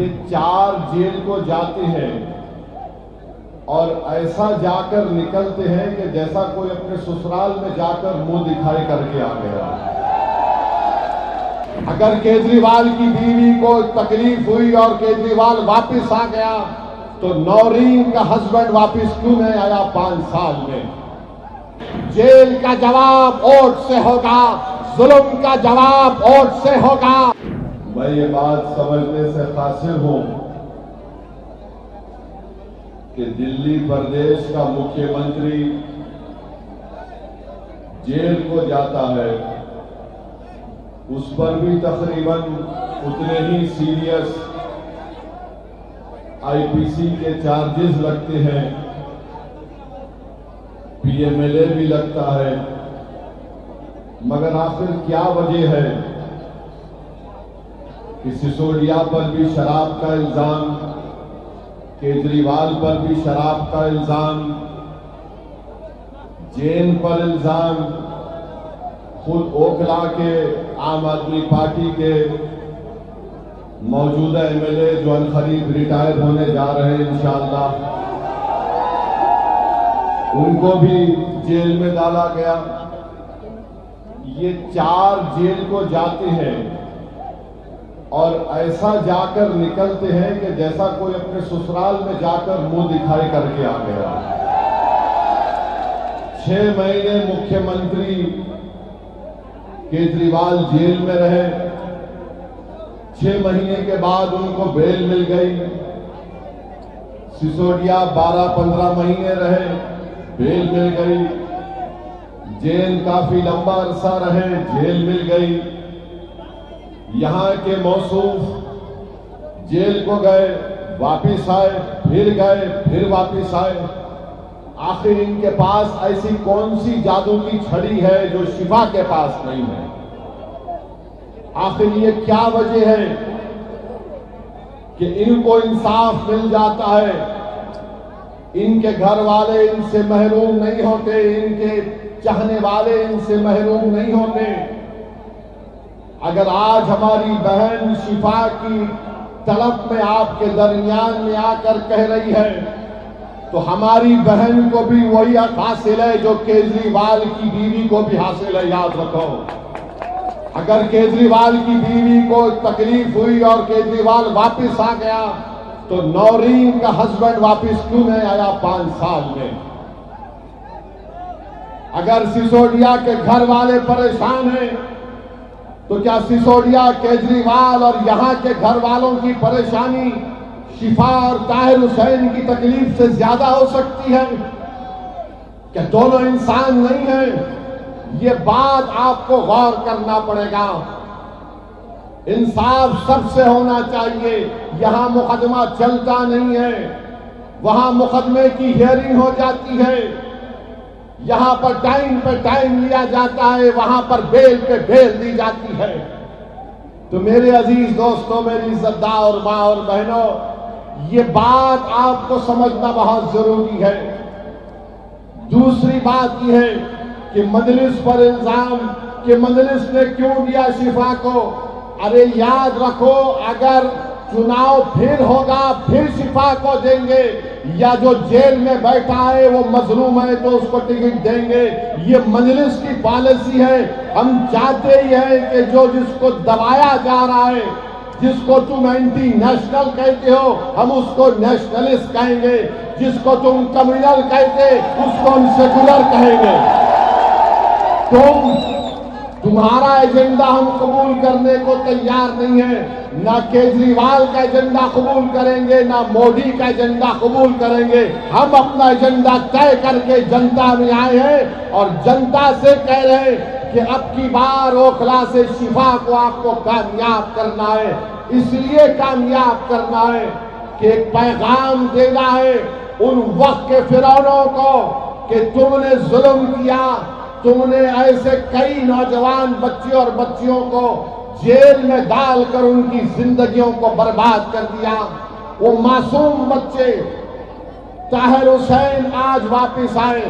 ये 4 जेल को जाते हैं और ऐसा जाकर निकलते हैं कि जैसा कोई अपने ससुराल में जाकर मुंह दिखाई करके आ गया। अगर केजरीवाल की बीवी को तकलीफ हुई और केजरीवाल वापस आ गया तो नौरीन का हस्बैंड वापस क्यों नहीं आया 5 साल में? जेल का जवाब वोट से होगा, जुल्म का जवाब वोट से होगा। मैं ये बात समझने से कासिर हूं कि दिल्ली प्रदेश का मुख्यमंत्री जेल को जाता है, उस पर भी तकरीबन उतने ही सीरियस आईपीसी के चार्जेस लगते हैं, पीएमएलए भी लगता है। मगर आखिर क्या वजह है कि सिसोदिया पर भी शराब का इल्जाम, केजरीवाल पर भी शराब का इल्जाम, जैन पर इल्जाम, खुद ओखला के आम आदमी पार्टी के मौजूदा एमएलए जो अनकरीब रिटायर होने जा रहे हैं इंशाअल्लाह, उनको भी जेल में डाला गया। ये 4 जेल को जाते हैं और ऐसा जाकर निकलते हैं कि जैसा कोई अपने ससुराल में जाकर मुंह दिखाई करके आ गया। 6 महीने मुख्यमंत्री केजरीवाल जेल में रहे, 6 महीने के बाद उनको बेल मिल गई। सिसोदिया 12-15 महीने रहे, बेल मिल गई। जैन काफी लंबा अरसा रहे, जेल मिल गई। यहां के मौसूफ जेल को गए, वापिस आए, फिर गए, फिर वापिस आए। आखिर इनके पास ऐसी कौन सी जादू की छड़ी है जो शिफा के पास नहीं है? आखिर ये क्या वजह है कि इनको इंसाफ मिल जाता है, इनके घर वाले इनसे महरूम नहीं होते, इनके चाहने वाले इनसे महरूम नहीं होते? अगर आज हमारी बहन शिफा की तलब में आपके दरमियान में आकर कह रही है तो हमारी बहन को भी वही हक हासिल है जो केजरीवाल की बीवी को भी हासिल है। याद रखो, अगर केजरीवाल की बीवी को तकलीफ हुई और केजरीवाल वापस आ गया तो नौरीन का हस्बैंड वापस क्यों नहीं आया 5 साल में? अगर सिसोदिया के घर वाले परेशान हैं तो क्या सिसोदिया, केजरीवाल और यहां के घर वालों की परेशानी शिफा और ताहिर हुसैन की तकलीफ से ज्यादा हो सकती है? क्या दोनों इंसान नहीं हैं? ये बात आपको गौर करना पड़ेगा। इंसाफ सबसे होना चाहिए। यहां मुकदमा चलता नहीं है, वहां मुकदमे की हियरिंग हो जाती है। यहां पर टाइम पे टाइम लिया जाता है, वहां पर बेल पे बेल दी जाती है। तो मेरे अजीज दोस्तों, मेरी इज्जतदार मां और बहनों, ये बात आपको समझना बहुत जरूरी है। दूसरी बात यह है कि मजलिस पर इल्जाम कि मजलिस ने क्यों दिया शिफा को। अरे याद रखो, अगर चुनाव फिर होगा फिर शिफा को देंगे, या जो जेल में बैठा है वो मजलूम है तो उसको टिकट देंगे। ये मजलिस की पॉलिसी है। हम चाहते ही हैं कि जो जिसको दबाया जा रहा है, जिसको तुम एंटी नेशनल कहते हो, हम उसको नेशनलिस्ट कहेंगे। जिसको तुम कम्युनल कहते उसको हम सेकुलर कहेंगे। तुम्हारा एजेंडा हम कबूल करने को तैयार नहीं है। ना केजरीवाल का एजेंडा कबूल करेंगे, ना मोदी का एजेंडा कबूल करेंगे। हम अपना एजेंडा तय करके जनता में आए हैं और जनता से कह रहे हैं कि अब की बार ओखला से शिफा को आपको कामयाब करना है। इसलिए कामयाब करना है कि एक पैगाम देना है उन वक्त के फिरौनों को कि तुमने जुल्म किया, तुमने ऐसे कई नौजवान बच्चे और बच्चियों को जेल में डालकर उनकी जिंदगियों को बर्बाद कर दिया। वो मासूम बच्चे ताहिर हुसैन आज वापस आए।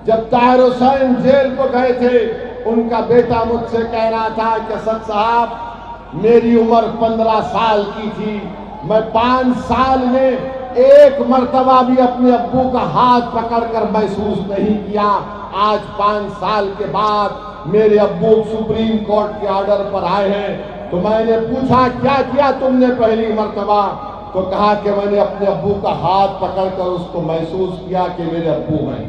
जब ताहिर हुसैन जेल को गए थे, उनका बेटा मुझसे कह रहा था कि सद साहब, मेरी उम्र 15 साल की थी, मैं 5 साल में एक मर्तबा भी अपने अब्बू का हाथ पकड़कर महसूस नहीं किया। आज 5 साल के बाद मेरे अब्बू सुप्रीम कोर्ट के ऑर्डर पर आए हैं, तो मैंने पूछा क्या किया तुमने पहली मर्तबा? तो कहा कि मैंने अपने अब्बू का हाथ पकड़कर उसको महसूस किया कि मेरे अब्बू हैं।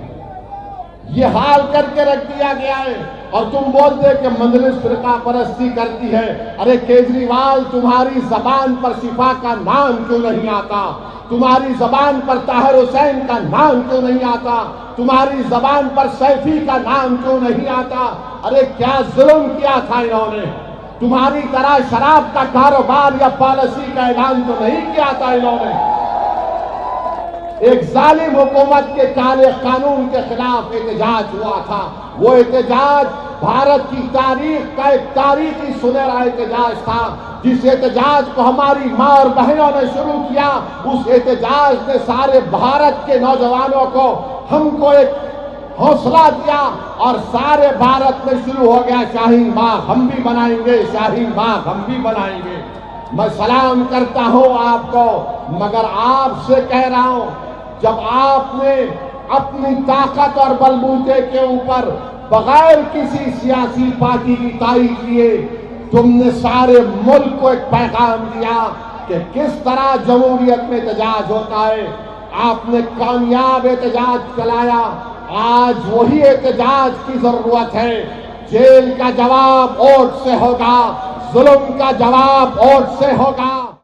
ये हाल करके रख दिया गया है और तुम बोलते कि मंजलिस फिरका परस्ती करती है। अरे केजरीवाल, तुम्हारी जबान पर शिफा का नाम क्यों नहीं आता? तुम्हारी जबान पर ताहिर हुसैन का नाम क्यों नहीं आता? तुम्हारी जबान पर सैफी का नाम क्यों नहीं आता? अरे क्या जुल्म किया था इन्होंने? तुम्हारी तरह शराब का कारोबार या पॉलिसी का ऐलान तो नहीं किया था इन्होंने। एक जालिम हुकूमत के काले कानून के खिलाफ एहतजाज हुआ था। वो एहतजाज भारत की तारीख का एक तारीखी सुनहरा एहतजाज था। जिस एहतजाज को हमारी माँ और बहनों ने शुरू किया, उस एहतजाज ने सारे भारत के नौजवानों को, हमको एक हौसला दिया और सारे भारत में शुरू हो गया शाहीन बाग हम भी बनाएंगे, शाहीन बाग हम भी बनाएंगे। मैं सलाम करता हूं आपको, मगर आपसे कह रहा हूं, जब आपने अपनी ताकत और बलबूते के ऊपर बगैर किसी सियासी पार्टी की तारीफ लिए तुमने सारे मुल्क को एक पैगाम दिया कि किस तरह जमहूरियत में एहतजाज होता है। आपने कामयाब एहतजाज चलाया। आज वही एहतजाज की जरूरत है। जेल का जवाब वोट से होगा, जुल्म का जवाब वोट से होगा।